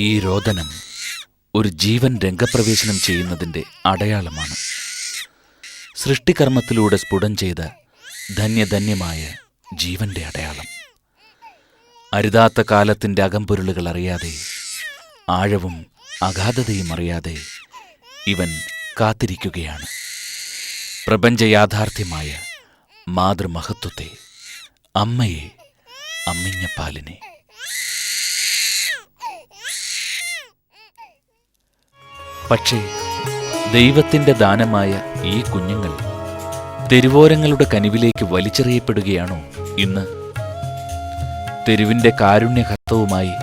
ഈ രോദനം ഒരു ജീവൻ രംഗപ്രവേശനം ചെയ്യുന്നതിൻ്റെ അടയാളമാണ്. സൃഷ്ടികർമ്മത്തിലൂടെ സ്ഫുടം ചെയ്ത ധന്യധന്യമായ ജീവന്റെ അടയാളം. അരുതാത്ത കാലത്തിൻ്റെ അകമ്പൊരുളുകൾ അറിയാതെ, ആഴവും അഗാധതയും അറിയാതെ ഇവൻ കാത്തിരിക്കുകയാണ്. പ്രപഞ്ചയാഥാർത്ഥ്യമായ മാതൃമഹത്വത്തെ, അമ്മയെ, അമ്മിഞ്ഞ പാലിനെ. പക്ഷേ ദൈവത്തിൻ്റെ ദാനമായ ഈ കുഞ്ഞുങ്ങൾ തെരുവോരങ്ങളുടെ കനിവിലേക്ക് വലിച്ചെറിയപ്പെടുകയാണോ ഇന്ന്? തെരുവിൻ്റെ കാരുണ്യഹസ്തവുമായി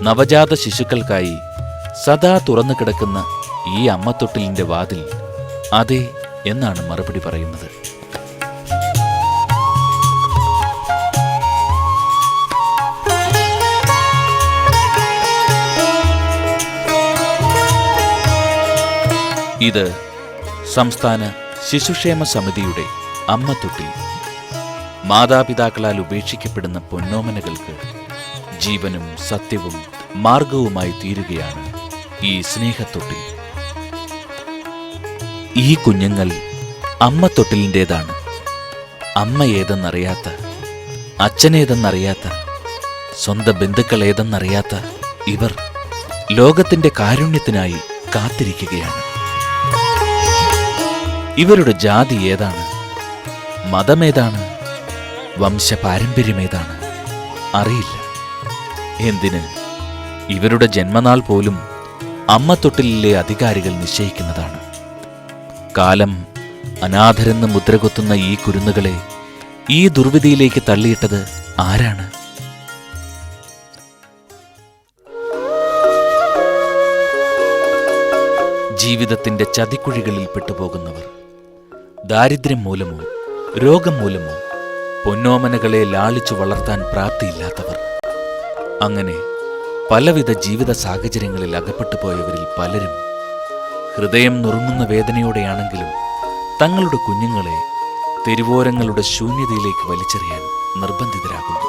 നവജാത ശിശുക്കൾക്കായി സദാ തുറന്നു കിടക്കുന്ന ഈ അമ്മത്തൊട്ടിലിൻ്റെ വാതിൽ അതെ എന്നാണ് മറുപടി പറയുന്നത്. ഇത് സംസ്ഥാന ശിശുക്ഷേമ സമിതിയുടെ അമ്മത്തൊട്ടിൽ. മാതാപിതാക്കളാൽ ഉപേക്ഷിക്കപ്പെടുന്ന പൊന്നോമനകൾക്ക് ജീവനും സത്യവും മാർഗവുമായി തീരുകയാണ് ഈ സ്നേഹത്തൊട്ടിൽ. ഈ കുഞ്ഞുങ്ങൾ അമ്മത്തൊട്ടിലിൻ്റേതാണ്. അമ്മ ഏതെന്നറിയാത്ത, അച്ഛനേതെന്നറിയാത്ത, സ്വന്തം ബന്ധുക്കൾ ഏതെന്നറിയാത്ത ഇവർ ലോകത്തിൻ്റെ കാരുണ്യത്തിനായി കാത്തിരിക്കുകയാണ്. ഇവരുടെ ജാതി ഏതാണ്, മതമേതാണ്, വംശപാരമ്പര്യമേതാണ് അറിയില്ല. എന്തിന്, ഇവരുടെ ജന്മനാൾ പോലും അമ്മത്തൊട്ടിലിലെ അധികാരികൾ നിശ്ചയിക്കുന്നതാണ്. കാലം അനാഥരെന്ന് മുദ്രകൊത്തുന്ന ഈ കുരുന്നുകളെ ഈ ദുർവിധിയിലേക്ക് തള്ളിയിട്ടത് ആരാണ്? ജീവിതത്തിന്റെ ചതിക്കുഴികളിൽ പെട്ടുപോകുന്നവർ, ദാരിദ്ര്യം മൂലമോ രോഗം മൂലമോ പൊന്നോമനകളെ ലാളിച്ചു വളർത്താൻ പ്രാപ്തിയില്ലാത്തവർ, അങ്ങനെ പലവിധ ജീവിത സാഹചര്യങ്ങളിൽ അകപ്പെട്ടു പോയവരിൽ പലരും ഹൃദയം നുറുങ്ങുന്ന വേദനയോടെയാണെങ്കിലും തങ്ങളുടെ കുഞ്ഞുങ്ങളെ തെരുവോരങ്ങളുടെ ശൂന്യതയിലേക്ക് വലിച്ചെറിയാൻ നിർബന്ധിതരാകുന്നു.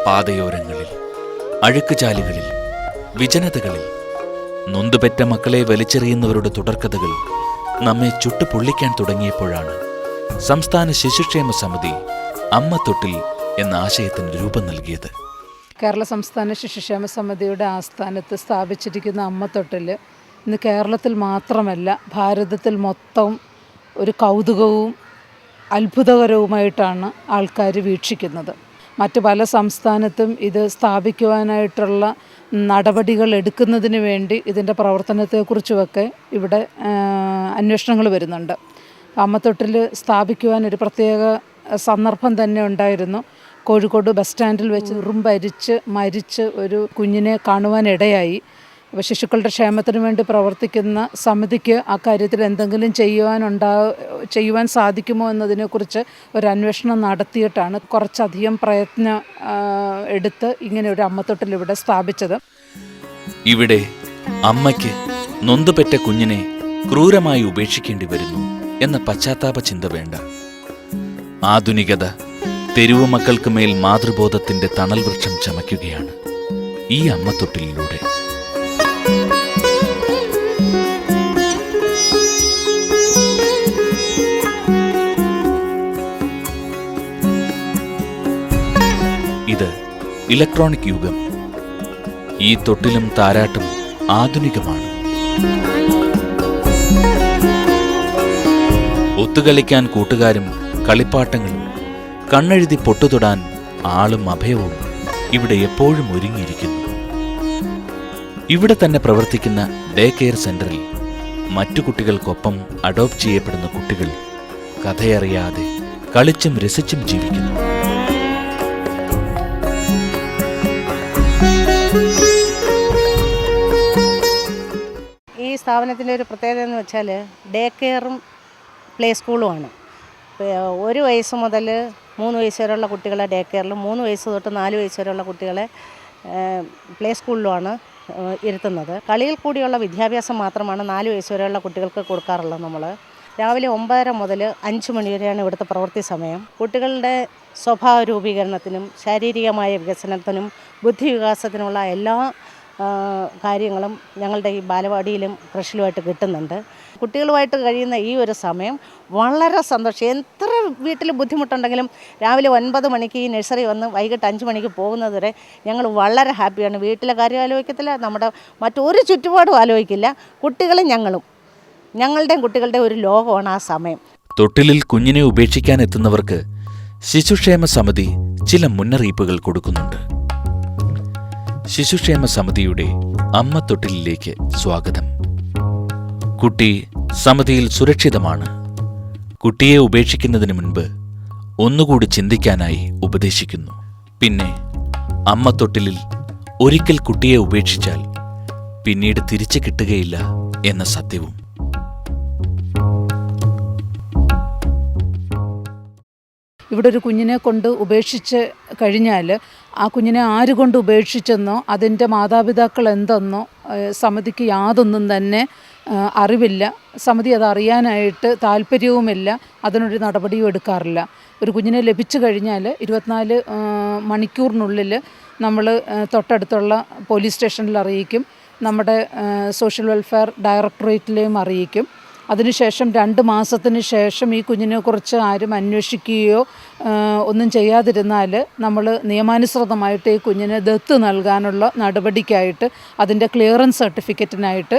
പാതയോരങ്ങളിൽ, അഴുക്കുചാലുകളിൽ, വിജനതകളിൽ നൊന്തുപെറ്റ മക്കളെ വലിച്ചെറിയുന്നവരുടെ തുടർക്കഥകൾ നമ്മെ ചുട്ടുപൊള്ളിക്കാൻ തുടങ്ങിയപ്പോഴാണ് സംസ്ഥാന ശിശുക്ഷേമ സമിതി അമ്മത്തൊട്ടിൽ എന്ന ആശയത്തിന് രൂപം നൽകിയത്. കേരള സംസ്ഥാന ശിശുക്ഷേമ സമിതിയുടെ ആസ്ഥാനത്ത് സ്ഥാപിച്ചിരിക്കുന്ന അമ്മത്തൊട്ടിൽ ഇന്ന് കേരളത്തിൽ മാത്രമല്ല ഭാരതത്തിൽ മൊത്തം ഒരു കൗതുകവും അത്ഭുതകരവുമായിട്ടാണ് ആൾക്കാർ വീക്ഷിക്കുന്നത്. മറ്റ് പല സംസ്ഥാനത്തും ഇത് സ്ഥാപിക്കുവാനായിട്ടുള്ള നടപടികൾ എടുക്കുന്നതിന് വേണ്ടി ഇതിൻ്റെ പ്രവർത്തനത്തെക്കുറിച്ചുമൊക്കെ ഇവിടെ അന്വേഷണങ്ങൾ വരുന്നുണ്ട്. അമ്മത്തൊട്ടിൽ സ്ഥാപിക്കുവാൻ ഒരു പ്രത്യേക സന്ദർഭം തന്നെ ഉണ്ടായിരുന്നു. കോഴിക്കോട് ബസ് സ്റ്റാൻഡിൽ വെച്ച് മരിച്ച് ഒരു കുഞ്ഞിനെ കാണുവാനിടയായി. അപ്പോൾ ശിശുക്കളുടെ ക്ഷേമത്തിന് വേണ്ടി പ്രവർത്തിക്കുന്ന സമിതിക്ക് ആ കാര്യത്തിൽ എന്തെങ്കിലും ചെയ്യുവാൻ സാധിക്കുമോ എന്നതിനെക്കുറിച്ച് ഒരു അന്വേഷണം നടത്തിയിട്ടാണ് കുറച്ചധികം പ്രയത്നം എടുത്ത് ഇങ്ങനെ ഒരു അമ്മത്തൊട്ടിൽ ഇവിടെ സ്ഥാപിച്ചത്. ഇവിടെ അമ്മയ്ക്ക് നൊന്തുപെറ്റ കുഞ്ഞിനെ ക്രൂരമായി ഉപേക്ഷിക്കേണ്ടി വരുന്നു എന്ന പശ്ചാത്താപ ചിന്ത വേണ്ട. ആധുനികത തെരുവു മക്കൾക്ക് മേൽ മാതൃബോധത്തിന്റെ തണൽ വൃക്ഷം ചമയ്ക്കുകയാണ് ഈ അമ്മത്തൊട്ടിലിലൂടെ. ഇത് ഇലക്ട്രോണിക് യുഗം. ഈ തൊട്ടിലും താരാട്ടും ആധുനികമാണ്. ഒത്തുകളിക്കാൻ കൂട്ടുകാരും കളിപ്പാട്ടങ്ങളും, കണ്ണെഴുതി പൊട്ടുതൊടാൻ ആളും അഭയവും ഇവിടെ എപ്പോഴും ഒരുങ്ങിയിരിക്കുന്നു. ഇവിടെ തന്നെ പ്രവർത്തിക്കുന്ന ഡേ കെയർ സെന്ററിൽ മറ്റു കുട്ടികൾക്കൊപ്പം അഡോപ്റ്റ് ചെയ്യപ്പെടുന്ന കുട്ടികൾ കഥയറിയാതെ കളിച്ചും രസിച്ചും ജീവിക്കുന്നു. ഈ സ്ഥാപനത്തിൻ്റെ ഒരു പ്രത്യേകത എന്ന് വെച്ചാൽ ഡേ കെയറും പ്ലേ സ്കൂളുമാണ്. 1 വയസ്സ് മുതൽ 3 വയസ്സ് വരെയുള്ള കുട്ടികളെ ഡേ കെയറിലും 3 വയസ്സ് തൊട്ട് 4 വയസ്സ് വരെയുള്ള കുട്ടികളെ പ്ലേ സ്കൂളിലുമാണ് ഇരുത്തുന്നത്. കളിയിൽ കൂടിയുള്ള വിദ്യാഭ്യാസം മാത്രമാണ് 4 വയസ്സ് വരെയുള്ള കുട്ടികൾക്ക് കൊടുക്കാറുള്ളത്. നമ്മൾ രാവിലെ 9:30 മുതൽ 5 മണി വരെയാണ് ഇവിടുത്തെ പ്രവൃത്തി സമയം. കുട്ടികളുടെ സ്വഭാവ രൂപീകരണത്തിനും ശാരീരികമായ വികസനത്തിനും ബുദ്ധി വികാസത്തിനുമുള്ള എല്ലാ കാര്യങ്ങളും ഞങ്ങളുടെ ഈ ബാലവാടിയിലും ക്രഷിലുമായിട്ട് കിട്ടുന്നുണ്ട്. കുട്ടികളുമായിട്ട് കഴിയുന്ന ഈ ഒരു സമയം വളരെ സന്തോഷം. എത്ര വീട്ടിൽ ബുദ്ധിമുട്ടുണ്ടെങ്കിലും രാവിലെ 9 മണിക്ക് ഈ നഴ്സറി വന്ന് വൈകിട്ട് 5 മണിക്ക് പോകുന്നത് വരെ ഞങ്ങൾ വളരെ ഹാപ്പിയാണ്. വീട്ടിലെ കാര്യം ആലോചിക്കത്തില്ല, നമ്മുടെ മറ്റൊരു ചുറ്റുപാടും ആലോചിക്കില്ല. കുട്ടികളും ഞങ്ങളുടെയും കുട്ടികളുടെ ഒരു ലോകമാണ് ആ സമയം. തൊട്ടിലിൽ കുഞ്ഞിനെ ഉപേക്ഷിക്കാൻ എത്തുന്നവർക്ക് ശിശുക്ഷേമ സമിതി ചില മുന്നറിയിപ്പുകൾ കൊടുക്കുന്നുണ്ട്. ശിശുക്ഷേമ സമിതിയുടെ അമ്മ തൊട്ടിലിലേക്ക് സ്വാഗതം. കുട്ടി സമിതിയിൽ സുരക്ഷിതമാണ്. കുട്ടിയെ ഉപേക്ഷിക്കുന്നതിന് മുൻപ് ഒന്നുകൂടി ചിന്തിക്കാനായി ഉപദേശിക്കുന്നു. പിന്നെ അമ്മ തൊട്ടിലിൽ ഒരിക്കൽ കുട്ടിയെ ഉപേക്ഷിച്ചാൽ പിന്നീട് തിരിച്ചു കിട്ടുകയില്ല എന്ന സത്യവും. ഇവിടെ ഒരു കുഞ്ഞിനെ കൊണ്ട് ഉപേക്ഷിച്ച് കഴിഞ്ഞാൽ ആ കുഞ്ഞിനെ ആരുകൊണ്ട് ഉപേക്ഷിച്ചെന്നോ അതിൻ്റെ മാതാപിതാക്കൾ എന്തെന്നോ സമിതിക്ക് യാതൊന്നും തന്നെ അറിവില്ല. സമിതി അതറിയാനായിട്ട് താല്പര്യവുമില്ല, അതിനൊരു നടപടിയും എടുക്കാറില്ല. ഒരു കുഞ്ഞിനെ ലഭിച്ചു കഴിഞ്ഞാൽ 24 മണിക്കൂറിനുള്ളിൽ നമ്മൾ തൊട്ടടുത്തുള്ള പോലീസ് സ്റ്റേഷനിൽ അറിയിക്കും, നമ്മുടെ സോഷ്യൽ വെൽഫെയർ ഡയറക്ടറേറ്റിലെയും അറിയിക്കും. അതിനുശേഷം 2 മാസത്തിന് ശേഷം ഈ കുഞ്ഞിനെക്കുറിച്ച് ആരും അന്വേഷിക്കുകയോ ഒന്നും ചെയ്യാതിരുന്നാൽ നമ്മൾ നിയമാനുസൃതമായിട്ട് ഈ കുഞ്ഞിനെ ദത്ത് നൽകാനുള്ള നടപടിക്കായിട്ട് അതിൻ്റെ ക്ലിയറൻസ് സർട്ടിഫിക്കറ്റിനായിട്ട്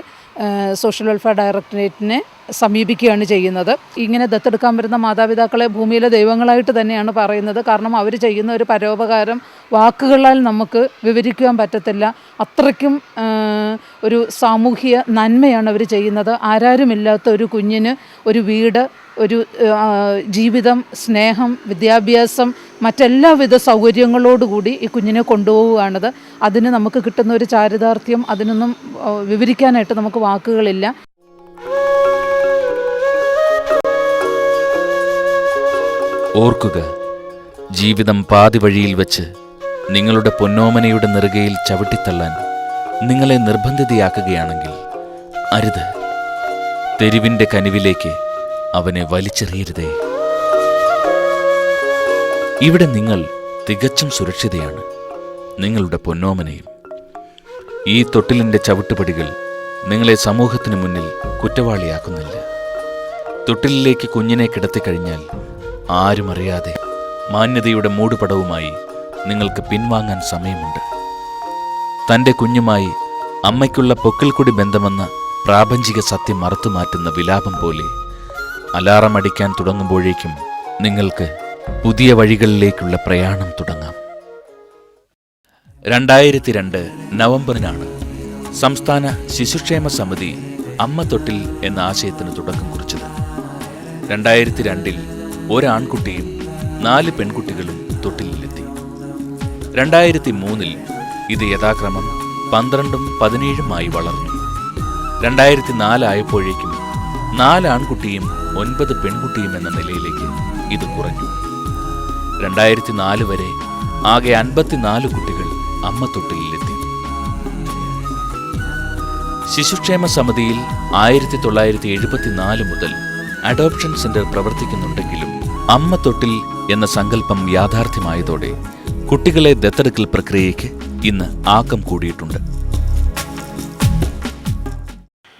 സോഷ്യൽ വെൽഫെയർ ഡയറക്ടറേറ്റിനെ സമീപിക്കുകയാണ് ചെയ്യുന്നത്. ഇങ്ങനെ ദത്തെടുക്കാൻ വരുന്ന മാതാപിതാക്കളെ ഭൂമിയിലെ ദൈവങ്ങളായിട്ട് തന്നെയാണ് പറയുന്നത്. കാരണം അവർ ചെയ്യുന്ന ഒരു പരോപകാരം വാക്കുകളാൽ നമുക്ക് വിവരിക്കുവാൻ പറ്റത്തില്ല. അത്രയ്ക്കും ഒരു സാമൂഹിക നന്മയാണ് അവർ ചെയ്യുന്നത്. ആരാരുമില്ലാത്ത ഒരു കുഞ്ഞിന് ഒരു വീട്, ഒരു ജീവിതം, സ്നേഹം, വിദ്യാഭ്യാസം, മറ്റെല്ലാവിധ സൗകര്യങ്ങളോടുകൂടി ഈ കുഞ്ഞിനെ കൊണ്ടുപോവുകയാണത്. അതിന് നമുക്ക് കിട്ടുന്ന ഒരു ചാരിതാർത്ഥ്യം അതിനൊന്നും വിവരിക്കാനായിട്ട് നമുക്ക് വാക്കുകളില്ല. ഓർക്കുക, ജീവിതം പാതി വഴിയിൽ വെച്ച് നിങ്ങളുടെ പൊന്നോമനയുടെ നെറുകയിൽ ചവിട്ടിത്തള്ളാൻ നിങ്ങളെ നിർബന്ധിതയാക്കുകയാണെങ്കിൽ അരുത്. തെരുവിൻ്റെ കനിവിലേക്ക് അവനെ വലിച്ചെറിയരുതേ. ഇവിടെ നിങ്ങൾ തികച്ചും സുരക്ഷിതയാണ്, നിങ്ങളുടെ പൊന്നോമനയും. ഈ തൊട്ടിലിൻ്റെ ചവിട്ടുപടികൾ നിങ്ങളെ സമൂഹത്തിന് മുന്നിൽ കുറ്റവാളിയാക്കുന്നില്ല. തൊട്ടിലിലേക്ക് കുഞ്ഞിനെ കിടത്തിക്കഴിഞ്ഞാൽ ആരും അറിയാതെ മാന്യതയുടെ മൂടുപടവുമായി നിങ്ങൾക്ക് പിൻവാങ്ങാൻ സമയമുണ്ട്. തൻ്റെ കുഞ്ഞുമായി അമ്മയ്ക്കുള്ള പൊക്കിൾക്കൊടി ബന്ധമെന്ന പ്രാപഞ്ചിക സത്യം മറത്തുമാറ്റുന്ന വിലാപം പോലെ അലാറം അടിക്കാൻ തുടങ്ങുമ്പോഴേക്കും നിങ്ങൾക്ക് പുതിയ വഴികളിലേക്കുള്ള പ്രയാണം തുടങ്ങാം. 2002 നവംബറിനാണ് സംസ്ഥാന ശിശുക്ഷേമ സമിതി അമ്മ തൊട്ടിൽ എന്ന ആശയത്തിന് തുടക്കം കുറിച്ചത്. 2002 ഒരാൺകുട്ടിയും 4 പെൺകുട്ടികളും തൊട്ടിലെത്തി. 2003 ഇത് യഥാക്രമം 12ഉം 17ഉമായി വളർന്നു. 2004 ആയപ്പോഴേക്കും 4 ആൺകുട്ടിയും 9 പെൺകുട്ടിയും എന്ന നിലയിലേക്ക് ഇത് കുറഞ്ഞു. 2004 വരെ ആകെ 54 കുട്ടികൾ അമ്മ തൊട്ടിലെത്തി. ശിശുക്ഷേമ സമിതിയിൽ 1974 മുതൽ അഡോപ്ഷൻ സെന്റർ പ്രവർത്തിക്കുന്നുണ്ടെങ്കിലും അമ്മ തൊട്ടിൽ എന്ന സങ്കല്പം യാഥാർത്ഥ്യമായതോടെ കുട്ടികളെ ദത്തെടുക്കൽ പ്രക്രിയയ്ക്ക് ഇന്ന് ആക്കം കൂടിയിട്ടുണ്ട്.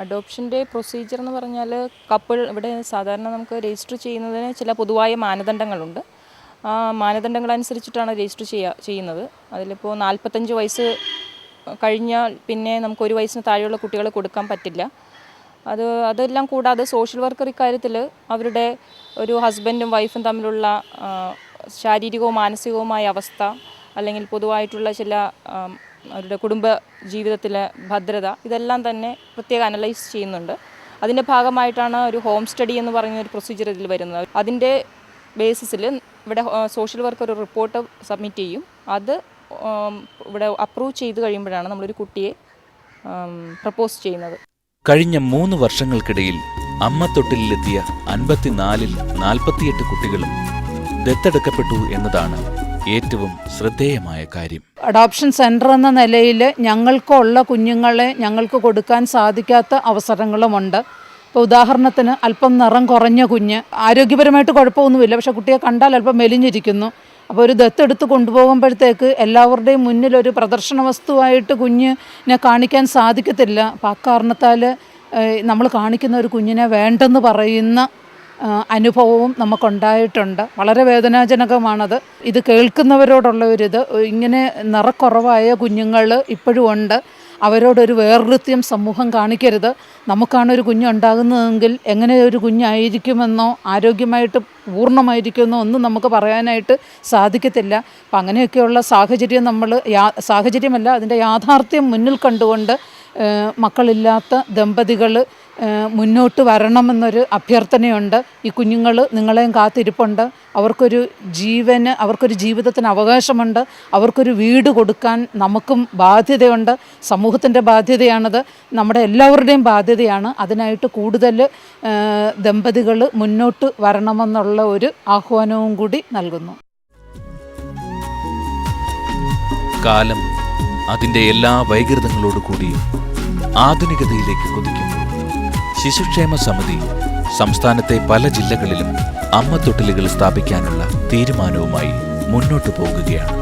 അഡോപ്ഷൻ്റെ പ്രൊസീജിയർ എന്ന് പറഞ്ഞാൽ കപ്പിൾ ഇവിടെ സാധാരണ നമുക്ക് രജിസ്റ്റർ ചെയ്യുന്നതിന് ചില പൊതുവായ മാനദണ്ഡങ്ങളുണ്ട്. ആ മാനദണ്ഡങ്ങളനുസരിച്ചിട്ടാണ് രജിസ്റ്റർ ചെയ്യുന്നത്. അതിലിപ്പോൾ 45 വയസ്സ് കഴിഞ്ഞാൽ പിന്നെ നമുക്ക് 1 വയസ്സിന് താഴെയുള്ള കുട്ടികളെ കൊടുക്കാൻ പറ്റില്ല. അതെല്ലാം കൂടാതെ സോഷ്യൽ വർക്കർ ഇക്കാര്യത്തിൽ അവരുടെ ഒരു ഹസ്ബൻഡും വൈഫും തമ്മിലുള്ള ശാരീരികവും മാനസികവുമായ അവസ്ഥ, അല്ലെങ്കിൽ പൊതുവായിട്ടുള്ള ചില അവരുടെ കുടുംബ ജീവിതത്തിലെ ഭദ്രത, ഇതെല്ലാം തന്നെ പ്രത്യേകം അനലൈസ് ചെയ്യുന്നുണ്ട്. അതിൻ്റെ ഭാഗമായിട്ടാണ് ഒരു ഹോം സ്റ്റഡി എന്ന് പറയുന്ന ഒരു പ്രൊസീജിയർ ഇതിൽ വരുന്നത്. അതിൻ്റെ ബേസിസിൽ ഇവിടെ സോഷ്യൽ വർക്കർ ഒരു റിപ്പോർട്ട് സബ്മിറ്റ് ചെയ്യും. അത് ഇവിടെ അപ്രൂവ് ചെയ്ത് കഴിയുമ്പോഴാണ് നമ്മളൊരു കുട്ടിയെ പ്രപ്പോസ് ചെയ്യുന്നത്. കഴിഞ്ഞ 3 വർഷങ്ങൾക്കിടയിൽ അമ്മ തൊട്ടിലെത്തിയ 54-ൽ 48 കുട്ടികളും ദത്തെടുക്കപ്പെട്ടു എന്നതാണ് ഏറ്റവും ശ്രദ്ധേയമായ കാര്യം. അഡോപ്ഷൻ സെൻറ്റർ എന്ന നിലയിൽ ഞങ്ങൾക്കുള്ള കുഞ്ഞുങ്ങളെ ഞങ്ങൾക്ക് കൊടുക്കാൻ സാധിക്കാത്ത അവസരങ്ങളുമുണ്ട്. ഇപ്പോൾ ഉദാഹരണത്തിന് അല്പം നിറം കുറഞ്ഞ കുഞ്ഞ്, ആരോഗ്യപരമായിട്ട് കുഴപ്പമൊന്നുമില്ല, പക്ഷേ കുട്ടിയെ കണ്ടാൽ അല്പം മെലിഞ്ഞിരിക്കുന്നു. അപ്പോൾ ഒരു ദത്തെടുത്ത് കൊണ്ടുപോകുമ്പോഴത്തേക്ക് എല്ലാവരുടെയും മുന്നിലൊരു പ്രദർശന വസ്തുവായിട്ട് കുഞ്ഞിനെ കാണിക്കാൻ സാധിക്കത്തില്ല. അപ്പോൾ അക്കാരണത്താൽ നമ്മൾ കാണിക്കുന്ന ഒരു കുഞ്ഞിനെ വേണ്ടെന്ന് പറയുന്ന അനുഭവവും നമുക്കുണ്ടായിട്ടുണ്ട്. വളരെ വേദനാജനകമാണത്. ഇത് കേൾക്കുന്നവരോടുള്ള ഒരിത്, ഇങ്ങനെ നിറക്കുറവായ കുഞ്ഞുങ്ങൾ ഇപ്പോഴും ഉണ്ട്. അവരോടൊരു വേർകൃത്യം സമൂഹം കാണിക്കരുത്. നമുക്കാണ് ഒരു കുഞ്ഞുണ്ടാകുന്നതെങ്കിൽ എങ്ങനെ ഒരു കുഞ്ഞായിരിക്കുമെന്നോ ആരോഗ്യമായിട്ട് പൂർണ്ണമായിരിക്കുമെന്നോ ഒന്നും നമുക്ക് പറയാനായിട്ട് സാധിക്കത്തില്ല. അപ്പം അങ്ങനെയൊക്കെയുള്ള സാഹചര്യം സാഹചര്യമല്ല, അതിൻ്റെ യാഥാർത്ഥ്യം മുന്നിൽ കണ്ടുകൊണ്ട് മക്കളില്ലാത്ത ദമ്പതികൾ മുന്നോട്ട് വരണമെന്നൊരു അഭ്യർത്ഥനയുണ്ട്. ഈ കുഞ്ഞുങ്ങൾ നിങ്ങളെയും കാത്തിരിപ്പുണ്ട്. അവർക്കൊരു ജീവിതത്തിന് അവകാശമുണ്ട്. അവർക്കൊരു വീട് കൊടുക്കാൻ നമുക്കും ബാധ്യതയുണ്ട്. സമൂഹത്തിൻ്റെ ബാധ്യതയാണത്, നമ്മുടെ എല്ലാവരുടെയും ബാധ്യതയാണ്. അതിനായിട്ട് കൂടുതൽ ദമ്പതികൾ മുന്നോട്ട് വരണമെന്നുള്ള ഒരു ആഹ്വാനവും കൂടി നൽകുന്നു. കാലം അതിൻ്റെ എല്ലാ വൈകൃതങ്ങളോടുകൂടിയും ആധുനികതയിലേക്ക് കുതിക്കുന്നു. ശിശുക്ഷേമ സമിതി സംസ്ഥാനത്തെ പല ജില്ലകളിലും അമ്മ തൊട്ടിലുകൾ സ്ഥാപിക്കാനുള്ള തീരുമാനവുമായി മുന്നോട്ടു പോകുകയാണ്.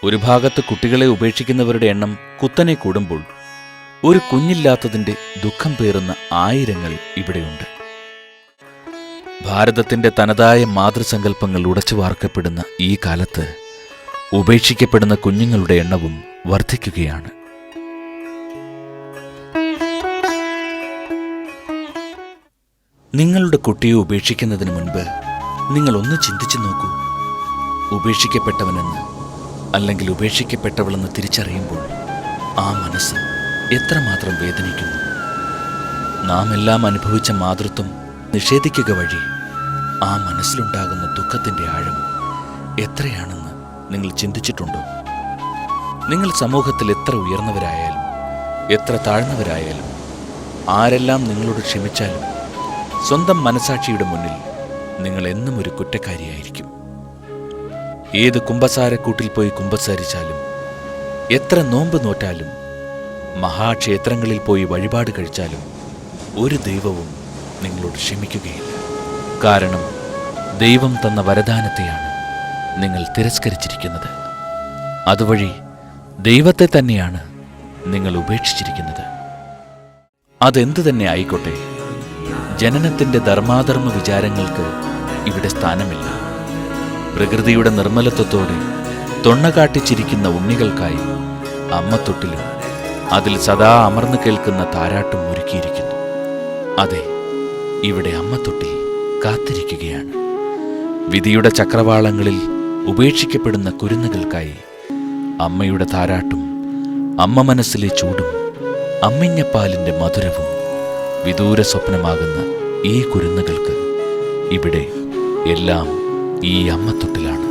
ഒരു ഭാഗത്ത് കുട്ടികളെ ഉപേക്ഷിക്കുന്നവരുടെ എണ്ണം കുത്തനെ കൂടുമ്പോൾ ഒരു കുഞ്ഞില്ലാത്തതിൻ്റെ ദുഃഖം പേറുന്ന ആയിരങ്ങൾ ഇവിടെയുണ്ട്. ഭാരതത്തിന്റെ തനതായ മാതൃസങ്കല്പങ്ങൾ ഉടച്ചു വാർക്കപ്പെടുന്ന ഈ കാലത്ത് ഉപേക്ഷിക്കപ്പെടുന്ന കുഞ്ഞുങ്ങളുടെ എണ്ണവും വർദ്ധിക്കുകയാണ്. നിങ്ങളുടെ കുട്ടിയെ ഉപേക്ഷിക്കുന്നതിന് മുൻപ് നിങ്ങളൊന്ന് ചിന്തിച്ചു നോക്കൂ. ഉപേക്ഷിക്കപ്പെട്ടവനെന്ന് അല്ലെങ്കിൽ ഉപേക്ഷിക്കപ്പെട്ടവളെന്ന് തിരിച്ചറിയുമ്പോൾ ആ മനസ്സ് എത്രമാത്രം വേദനിക്കുന്നു. നാം എല്ലാം അനുഭവിച്ച മാതൃത്വം നിഷേധിക്കുക വഴി ആ മനസ്സിലുണ്ടാകുന്ന ദുഃഖത്തിൻ്റെ ആഴം എത്രയാണെന്ന് നിങ്ങൾ ചിന്തിച്ചിട്ടുണ്ടോ? നിങ്ങൾ സമൂഹത്തിൽ എത്ര ഉയർന്നവരായാലും എത്ര താഴ്ന്നവരായാലും ആരെല്ലാം നിങ്ങളോട് ക്ഷമിച്ചാലും സ്വന്തം മനസാക്ഷിയുടെ മുന്നിൽ നിങ്ങൾ എന്നും ഒരു കുറ്റക്കാരിയായിരിക്കും. ഏത് കുമ്പസാരക്കൂട്ടിൽ പോയി കുമ്പസാരിച്ചാലും എത്ര നോമ്പ് നോറ്റാലും മഹാക്ഷേത്രങ്ങളിൽ പോയി വഴിപാട് കഴിച്ചാലും ഒരു ദൈവവും നിങ്ങളോട് ക്ഷമിക്കുകയില്ല. കാരണം ദൈവം തന്ന വരദാനത്തെയാണ് നിങ്ങൾ തിരസ്കരിച്ചിരിക്കുന്നത്. അതുവഴി ദൈവത്തെ തന്നെയാണ് നിങ്ങൾ ഉപേക്ഷിച്ചിരിക്കുന്നത്. അതെന്തു തന്നെ ആയിക്കോട്ടെ, ജനനത്തിൻ്റെ ധർമാധർമ്മ വിചാരങ്ങൾക്ക് ഇവിടെ സ്ഥാനമില്ല. പ്രകൃതിയുടെ നിർമ്മലത്വത്തോടെ തൊണ്ണ കാട്ടിച്ചിരിക്കുന്ന ഉണ്ണികൾക്കായി അമ്മത്തൊട്ടിലും അതിൽ സദാ അമർന്നു കേൾക്കുന്ന താരാട്ടും ഒരുക്കിയിരിക്കുന്നു. അതെ, ഇവിടെ അമ്മത്തൊട്ടിൽ കാത്തിരിക്കുകയാണ്. വിധിയുടെ ചക്രവാളങ്ങളിൽ ഉപേക്ഷിക്കപ്പെടുന്ന കുരുന്നുകൾക്കായി അമ്മയുടെ താരാട്ടും അമ്മ മനസ്സിലെ ചൂടും അമ്മിഞ്ഞപ്പാലിൻ്റെ മധുരവും വിദൂര സ്വപ്നമാകുന്ന ഈ കുരുന്നുകൾക്ക് ഇവിടെ എല്ലാം ഈ അമ്മത്തൊട്ടിലാണ്.